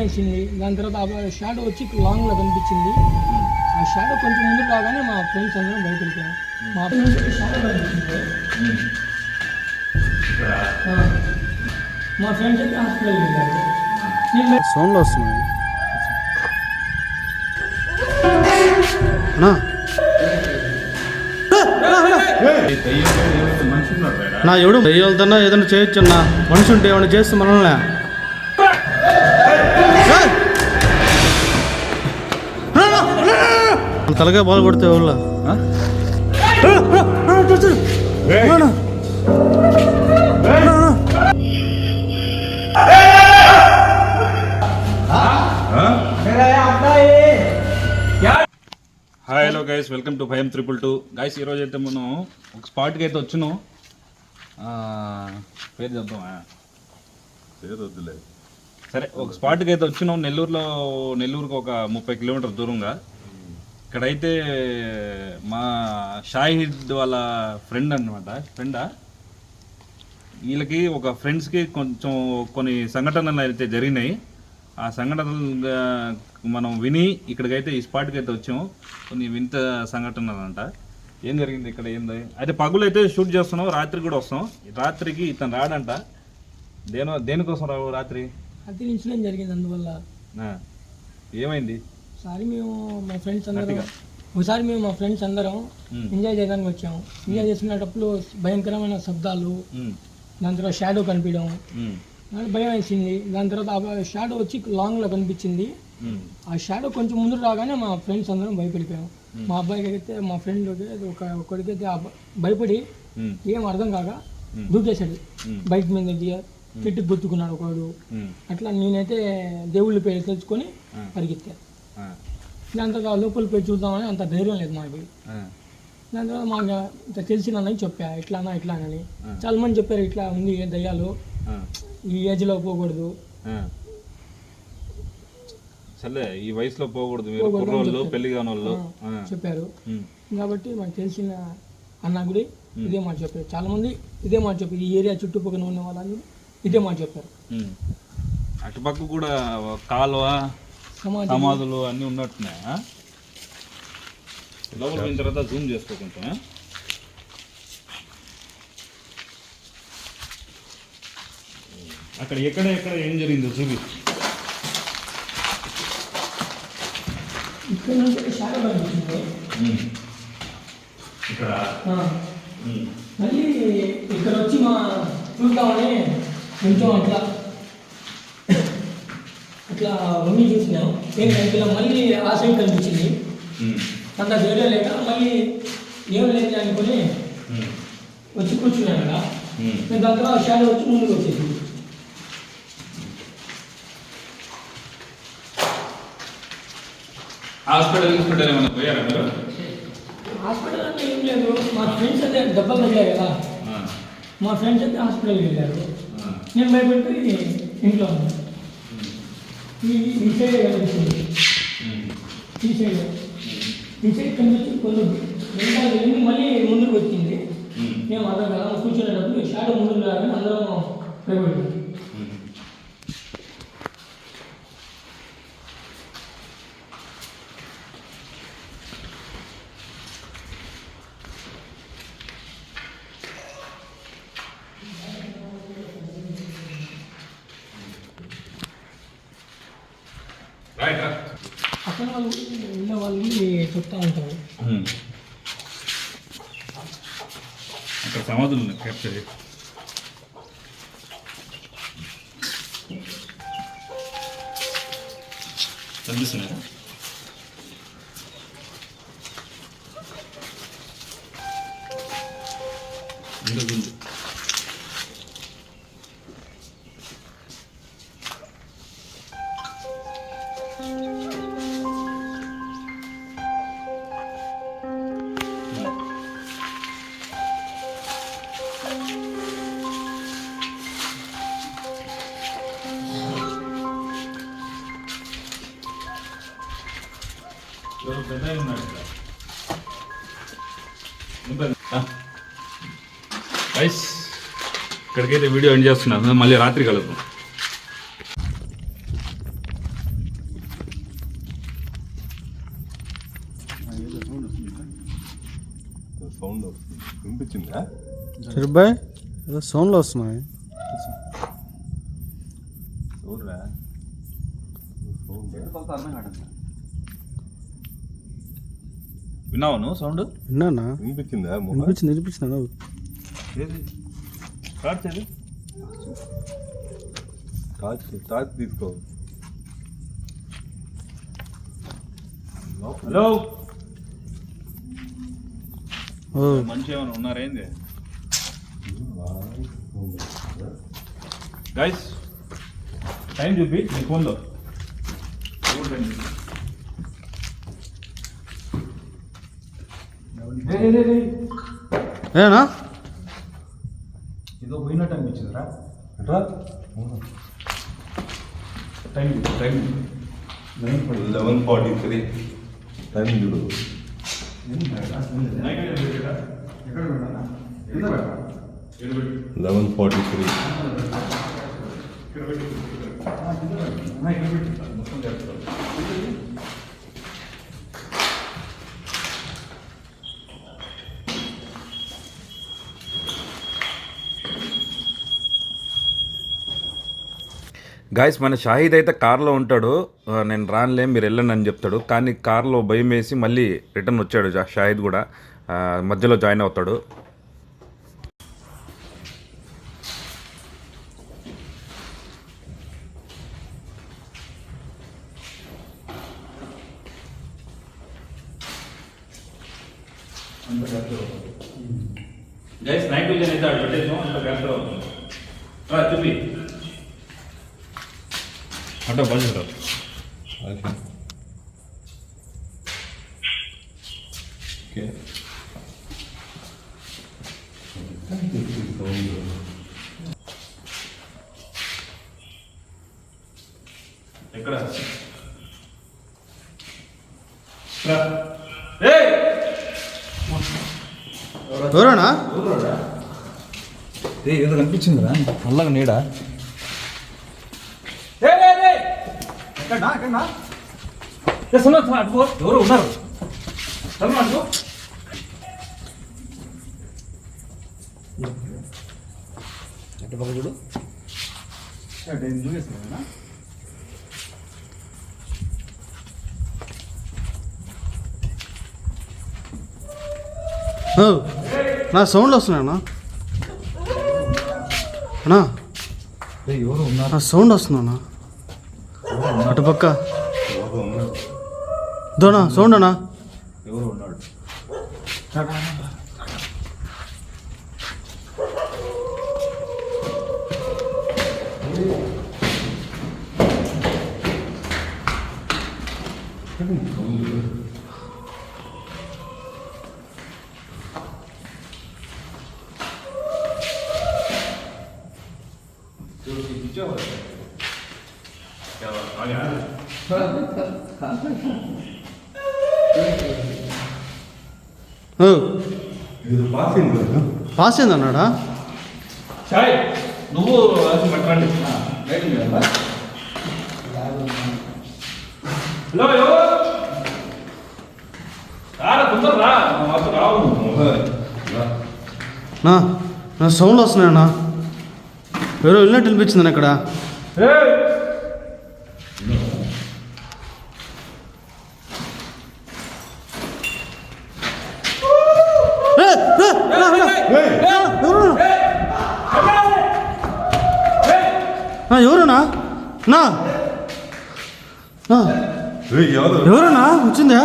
వేసింది. దాని తర్వాత ఆ షాడో వచ్చి లాంగ్లో కనిపించింది. ఆ షాడో కొంచెం ముందు రాగానే మా ఫ్రెండ్స్ అందరం బయట వెళ్ళిపోయాం. మా ఫ్రెండ్స్ షాడో కనిపించింది. మా ఫ్రెండ్స్ అయితే హాస్పిటల్కి వెళ్ళారు. సౌండ్లో వస్తున్నాయి నా ఎవడు దయ్యాలతోనా ఏదైనా చేయొచ్చు అన్న. మనిషి ఉంటే ఏమైనా చేస్తే మనల్ని తలగా బాల్ కొడితే ఎవరు hi hello guys, welcome to 5222 guys. ఈరోజు అయితే మనం ఒక స్పాట్కి అయితే వచ్చినాం. పేరు చెప్తామా? పేరు వద్దులే, సరే. ఒక స్పాట్కి అయితే వచ్చినాం. నెల్లూరుకి ఒక 30 కిలోమీటర్ దూరంగా. ఇక్కడైతే మా షాహిద్ వాళ్ళ ఫ్రెండ్ అనమాట. వీళ్ళకి ఒక ఫ్రెండ్స్కి కొంచెం కొన్ని సంఘటనలు అయితే జరిగినాయి. ఆ సంఘటనలు మనం విని ఇక్కడికైతే ఈ స్పాట్కి అయితే వచ్చాము. కొన్ని వింత సంఘటనలు అంట. ఏం జరిగింది ఇక్కడ, ఏంది అయితే పగులు అయితే షూట్ చేస్తున్నాం. రాత్రి కూడా వస్తాం. రాత్రికి ఇతను రాడంట. దేనికోసం రావు? రాత్రి ఇన్సిడెంట్ జరిగింది. అందువల్ల ఏమైంది? ఒకసారి మేము మా ఫ్రెండ్స్ అందరం ఎంజాయ్ చేయడానికి వచ్చాము. ఎంజాయ్ చేసుకునేటప్పుడు భయంకరమైన శబ్దాలు, దాని తర్వాత షాడో కనిపించడం, భయం వేసింది. దాని తర్వాత ఆ షాడో వచ్చి లాంగ్లో కనిపించింది. ఆ షాడో కొంచెం ముందు రాగానే మా ఫ్రెండ్స్ అందరం భయపడిపోయాము. మా అబ్బాయికి అయితే, మా ఫ్రెండ్కి ఒకడికైతే భయపడి ఏం అర్థం కాక దూకేశాడు బైక్ మీద. చెట్టుకు గుర్తుకున్నాడు ఒకడు. అట్లా నేనైతే దేవుళ్ళ పేరు తెలుసుకొని పరిగెత్తా. దాని తర్వాత లోపల పోయి చూద్దామని అంత ధైర్యం లేదు మాకు. దాని తర్వాత మాకు ఇంత తెలిసినని చెప్పా, ఇట్లా అని. చాలా మంది చెప్పారు ఇట్లా ఉంది దయ్యాలు, ఈ ఏజ్లో పోకూడదు, సరే ఈ వయసులో పోకూడదు, మీరు కుర్రోళ్ళు, పెళ్లి కాని వాళ్ళు చెప్పారు. కాబట్టి మాకు తెలిసిన అన్న కూడా ఇదే మాట చెప్పారు. చాలా మంది ఇదే మాట చెప్పారు. ఈ ఏరియా చుట్టుపక్కల ఉన్న వాళ్ళందరూ ఇదే మాట చెప్పారు. అటుపక్క కూడా కాలువ, సమాధులు అన్నీ ఉన్నట్టున్నాయి. లోపల పోయిన తర్వాత జూమ్ చేసుకోకుండా అక్కడ ఎక్కడ ఏం జరిగిందో చూపి. ఇక్కడ మళ్ళీ ఇక్కడ వచ్చి మా చూద్దామని కొంచెం అట్లా వంగి చూసినాం. ఏం కనిపించలేదు. మళ్ళీ ఆ సైడ్ కనిపించింది. అంత ధైర్యం లేక మళ్ళీ ఏం లేదు అనుకుని వచ్చి కూర్చున్నాను కదా. నేను దాని తర్వాత షాడో వచ్చి ముందుకు వచ్చేది. హాస్పిటల్ ఏమైనా పోయారా మీరు? హాస్పిటల్ అంటే ఏం లేదు. మా ఫ్రెండ్స్ అయితే దెబ్బలు తగిలాయి కదా. మా ఫ్రెండ్స్ అయితే హాస్పిటల్కి వెళ్ళారు. నేను భయపడిపోయి ఇంట్లో ఉన్నాను. ఈ సైడ్ కనిపిస్తుంది. ఈ సైడ్ కనిపించి కొంచెం వెంటనే వెళ్ళి మళ్ళీ ముందుకు వచ్చింది. మేము అర్థం కదా కూర్చునేటప్పుడు షాడో ముందుకు రాగానే అందరం భయపడింది. పక్కన వాళ్ళు ఉన్న వాళ్ళని చెప్తా ఉంటారు. అక్కడ సమాధులు క్యాప్చర్ కనిపిస్తున్నాయా? ఇంకొంది గైస్, ఇక్కడికైతే వీడియో ఎండ్ చేస్తున్నాను. మళ్ళీ రాత్రి కలుద్దాం. సౌండ్ వినిపించిందా? చిరుబాయ్ ఏదో సౌండ్లు వస్తున్నాయి. చూడరా విన్నావు నువ్వు సౌండ్? విన్నానా? వినిపించిందా? వినిపించింది. ఏది స్టార్ట్ చేది? టార్చ్ తీసుకో. హలో, ఓ మంచి ఏమైనా ఉన్నారేంది గైస్? టైం చూపి నీ ఫోన్లో. ఏనా ఏదో పోయినట్టు అనిపించిందిరా. టైం 11:43 టైం చూడు. 11:43. గాయస్, మన షాహిద్ అయితే కార్లో ఉంటాడు. నేను రానులే మీరు వెళ్ళండి అని చెప్తాడు, కానీ కార్లో భయం వేసి మళ్ళీ రిటర్న్ వచ్చాడు. షాహిద్ కూడా మధ్యలో జాయిన్ అవుతాడు. గైస్, నైట్ విజన్ అయితే ఆడు పెట్టేసాం. అంత క్యాన్సర్ అవుతుంది. చూపి అంటే బజెట్ ఓకే. ఎక్కడ ఎవరానా? ఏదో కనిపించిందిరా నల్లగా నీడ. ఎవరు ఉన్నారు? ఎట్ట పక్క చూడు. ఓ నా సౌండ్లు వస్తున్నాయన్నా. అన్నా ఎవరు ఉన్నారు? నా సౌండ్ వస్తుందన్నా అటుపక్క. దోనా సౌండ్ అన్నా. ఎవరు ఉన్నాడు? ఓ ఇది పాసింగ్ కదా? పాస్ అయిందన్నాడా? షాయ్, నువ్వు పట్టండి. హలో, తొందరరా, మాకు రావు. నా సౌండ్లు వస్తున్నాయన్నా. ఎవరో వెళ్ళినట్టు అనిపించింది అక్కడ. ఎవరన్నా? నా ఎవరన్నా వచ్చిందా?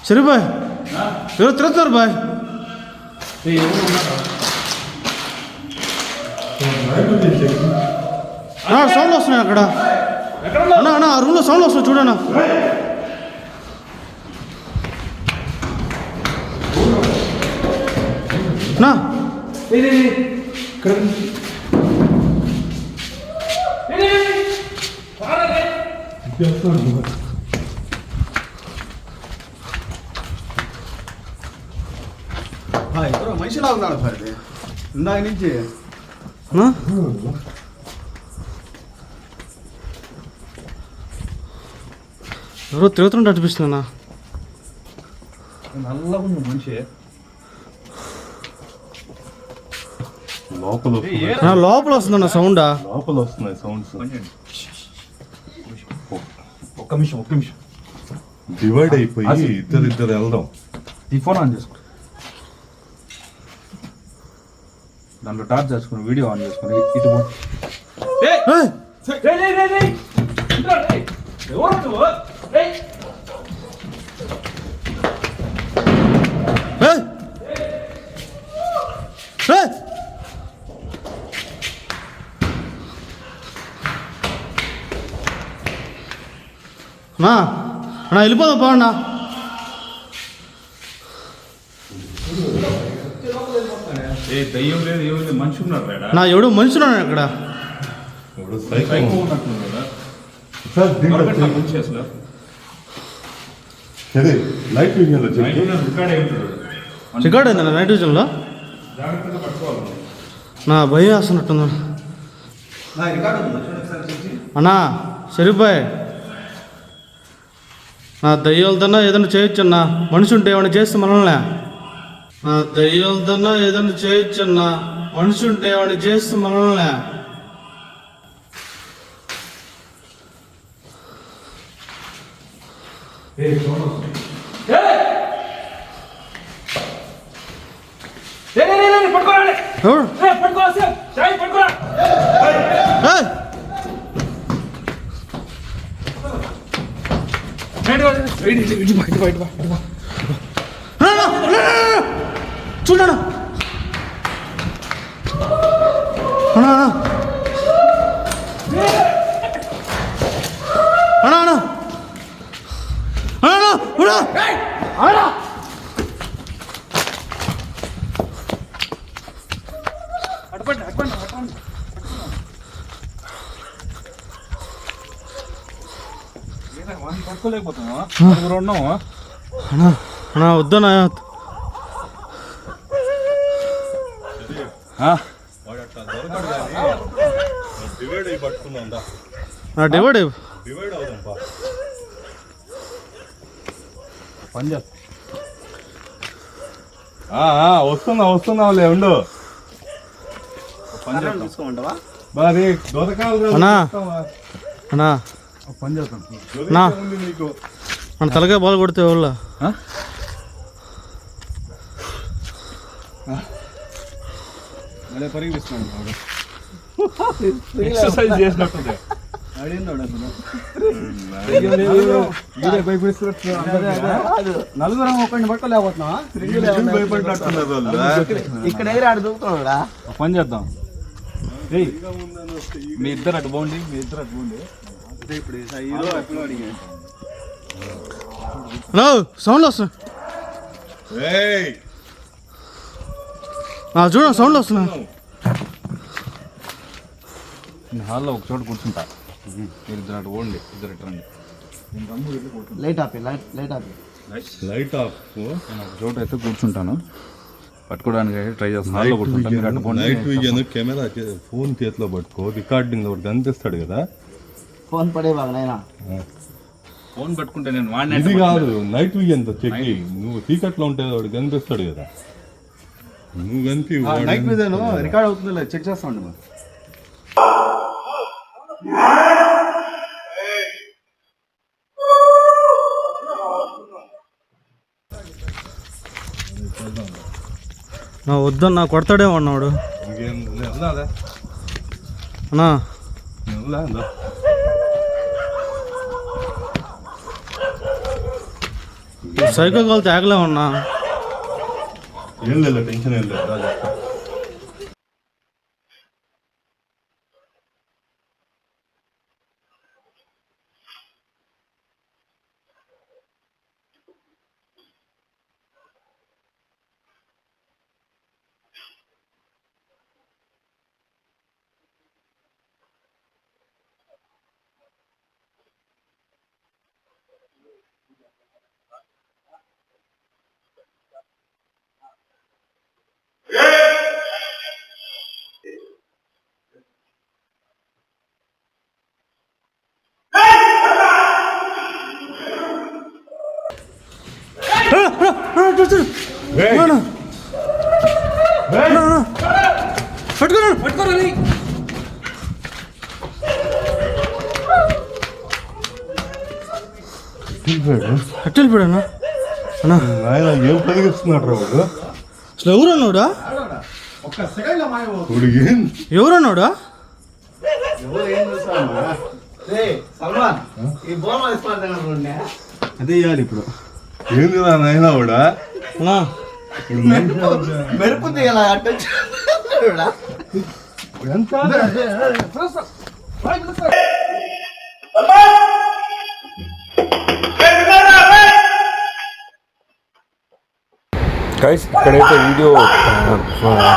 సరే బాయ్, ఎవరు తిరుగుతున్నారు బాయ్. సౌండ్లు వస్తున్నాయి అక్కడ. అన్నా అన్నా, ఆ రూమ్లో సౌండ్లు వస్తున్నాయి చూడన్నా. నా ఎవరో మనిషిలా ఉన్నాడు సార్. ఇందాక నుంచి ఎవరో తిరుగుతున్నట్టు అనిపిస్తుందన్నా. నల్లగా ఉంది మనిషి. లోపల వస్తున్నాయి. నా లోపల వస్తుందన్న సౌండా? లోపల వస్తున్నాయి సౌండ్స్. ఒక్క నిమిషం డివైడ్ అయిపోయి ఇద్దరు వెళ్దాం. ఈ ఫోన్ ఆన్ చేసుకో, దాంట్లో టార్చ్ చేసుకుని వీడియో ఆన్ చేసుకుని ఇటు పో. ఏయ్! ఏయ్! ఏయ్! అన్నా వెళ్ళిపోదాం బాగున్నా. ఏ దయ్యం లేదు ఏం లేదు, మనిషి ఉన్నాడు రేడా. నా ఎవడు మనుషున్నాను ఇక్కడ. ఇప్పుడు సైకో ఉన్నట్టున్నాడు కదా. సార్ దొరకట్లా మనిషి అసలు. అదే లైట్ విజన్లో నైట్ రికార్డ్ అయి ఉంటాడు. రికార్డ్ అయిందా నైట్ విజన్లో? జాగ్రత్తగా పట్టుకోవాలి. నా భయం వేస్తున్నట్టుందా అన్నా? షరీఫ్బాయ్, నా దయ్యాలతోనా ఏదైనా చేయొచ్చన్నా? మనిషి ఉంటే ఏమైనా చేస్తే మనల్ని. నా దయ్యాలతోనా ఏదైనా చేయొచ్చన్నా? మనిషి ఉంటే ఏమైనా చేస్తే మనల్ని. ఎవరు? ఏయ్! చూడనా పట్టుకోలేకపోతున్నావా? ఉన్నావా? అన్నా వద్దనా? వాడు అట్లా దొరకడు కానీ డివైడ్ అయ్యి పట్టుకుందాం. నా డివైడ్ డివైడ్ అవుదాం పా. పని చేస్తా. వస్తున్నావులే ఉండు. పని చూసుకోమంటావా? మరి దొరకాలి అన్నా అన్నా పని చేస్తాం. నా నీకు మన తలకాయ బాల్ కొడితే వాళ్ళ అదే పరిగెత్తిస్తున్నాడు. ఎక్సర్సైజ్ చేసినట్టుంది. నలుగురం ఒకరిని పట్టుకోలేకపోతున్నావా? భయపడినట్టున్నారు వాళ్ళు. ఇక్కడ ఎగిరి ఆడు దూకుతున్నాడా? పని చేద్దాం. మీ ఇద్దరు అటు పోండి, సౌండ్ వస్తుంది. ఏయ్ చూడ సౌండ్ వస్తున్నా. హాల్లో ఒక చోట కూర్చుంటా. మీరు ఇద్దరు అటు పోండి, ఇద్దరు ఇటు రండి. లైట్ ఆపి. Light of. నేను ఒక చోట అయితే కూర్చుంటాను, పట్టుకోవడానికి ట్రై చేస్తాను. హాల్లో కూర్చుంటాను, మీరు అటు పోండి. నైట్ విజన్ కెమెరా ఫోన్ చేతిలో పట్టుకో, రికార్డింగ్ ఒకటి కనిపిస్తాడు కదా. ఫోన్ పడే బాగా ఫోన్ పట్టుకుంటే నేను ఇది కాదు, నైట్ విజన్ తో చెక్ చేయి. నువ్వు చీకట్లో ఉంటే వాడు కనిపిస్తాడు కదా. నువ్వు కనిపి నైట్ మీద రికార్డ్ అవుతుందో చెక్ చేస్తామండి. మరి నా వద్దన్నా కొడతాడేమో అన్నాడు. ఇంకేం అన్నా సైకో కాల్ తేగలేమన్నా. ఏం లేదు, టెన్షన్ ఏం లేదు. పట్టుకున్నా ఎట్టు వెళ్ళిపోయాడు అన్నా? ఆయన ఏం కలిగిస్తున్నాడు రా వాడు? అసలు ఎవరన్నాడా? ఎవరన్నాడా? అదే ఇవ్వాలి ఇప్పుడు. ఏంది రా నాయన వాడా? అన్నా మెరుపు తీయాల ఎంత గైస్ ఇక్కడైతే వీడియో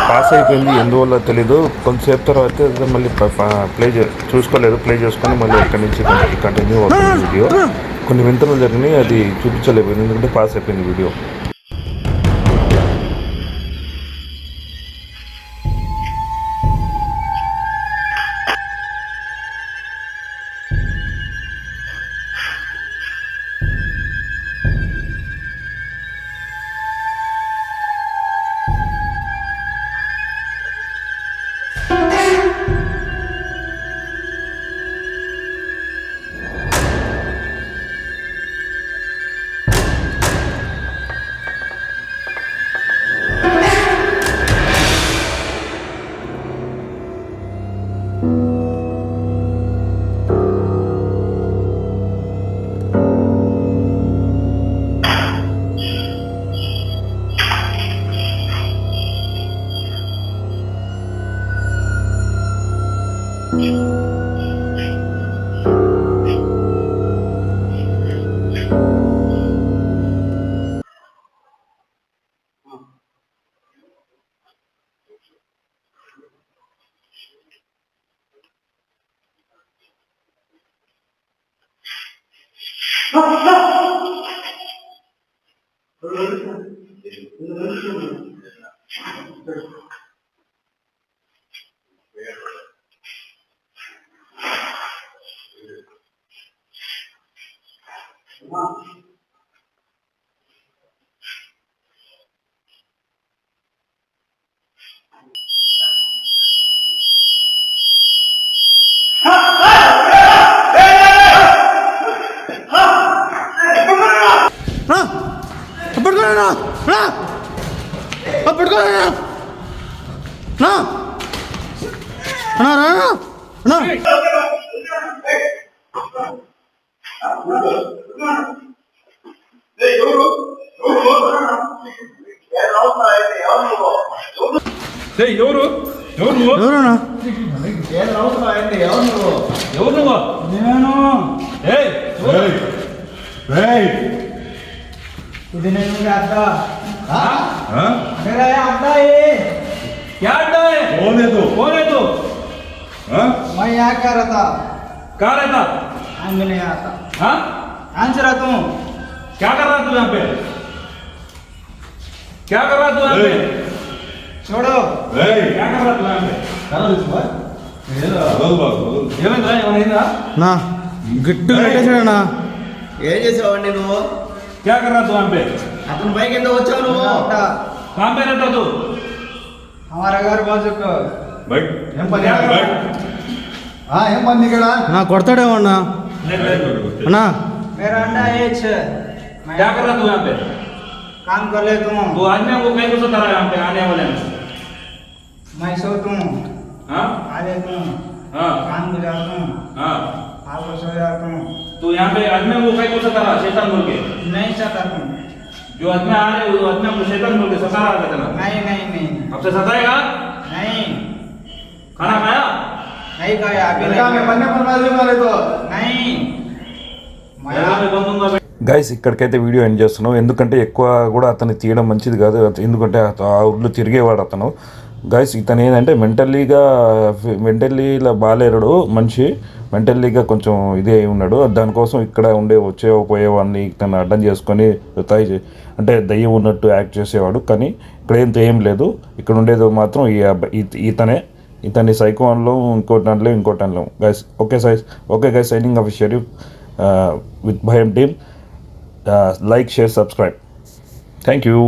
పాస్ అయిపోయింది, ఎందువల్ల తెలీదు. కొంతసేపు తర్వాత మళ్ళీ చూసుకోలేదు, ప్లే చేసుకొని మళ్ళీ ఇక్కడి నుంచి కంటిన్యూ అవుతుంది వీడియో. కొన్ని వింతలు జరిగినాయి, అది చూపించలేకపోయింది ఎందుకంటే పాస్ అయిపోయింది వీడియో. ఎవరు ఎవరన్నా? ఎవరు నువ్వు? నేను ఇది నేను అడ్డా అడ్డా क्या अड्डा है? कौन है तू? कौन है तू? मैं यहाँ क्या रहता? कहाँ रहता? आंजनेय आता। हाँ? कहाँ से रहता हूँ? क्या कर रहा तू यहाँ पे? क्या कर रहा तू यहाँ पे? छोड़ो। क्या कर रहा तू यहाँ पे? ఏమైందిరా? ఏమైందా? నా గిట్టు కట్టేశాడన్నా. ఏం చేసావండి నువ్వు? क्या कर रहा तू यहाँ पे? అతను పైకి ఎందుకు వచ్చావు నువ్వు? कहाँ पे रहता तू? हमारा घर बाजू को। ఏం పని? ఏం పని ఇక్కడ? నా కొడతాడేమో అన్నా. అన్నా मेरा अंडा है छह। क्या कर रहा तू यहाँ पे? काम कर लेता हूँ। तू आदमी को कहीं को सता रहा है यहाँ पे आने वाले में? मैं सोता हूँ, हाँ? आ लेता हूँ, हाँ? काम गुजारता हूँ, हाँ? आपको सो जाता हूँ। तू यहाँ पे आदमी को कहीं को सता रहा है शैतान बोल के? नहीं सताता हूँ। जो आदमी आ रहे वो आदमी को शैतान बोल के सता रहा है? नहीं नहीं नहीं अब से सताएगा? नहीं खाना खाया? नहीं खाया अभी नहीं मैं గైస్ ఇక్కడికైతే వీడియో ఎండ్ చేస్తున్నాం, ఎందుకంటే ఎక్కువ కూడా అతన్ని తీయడం మంచిది కాదు, ఎందుకంటే ఆ ఊళ్ళో తిరిగేవాడు అతను. గైస్ ఇతను ఏంటంటే మెంటల్లీలా బాలేరుడు మనిషి, మెంటల్లీగా కొంచెం ఇదే అయి ఉన్నాడు. దానికోసం ఇక్కడ పోయేవాడిని ఇతను అడ్డం చేసుకొని అంటే దయ్యం ఉన్నట్టు యాక్ట్ చేసేవాడు. కానీ ఇక్కడ ఏం లేదు, ఇక్కడ ఉండేది మాత్రం ఇతని సైకో అనలో ఇంకోటి అనలో guys. Okay guys, signing off Sharif with భయం team. Like, share, subscribe. Thank you.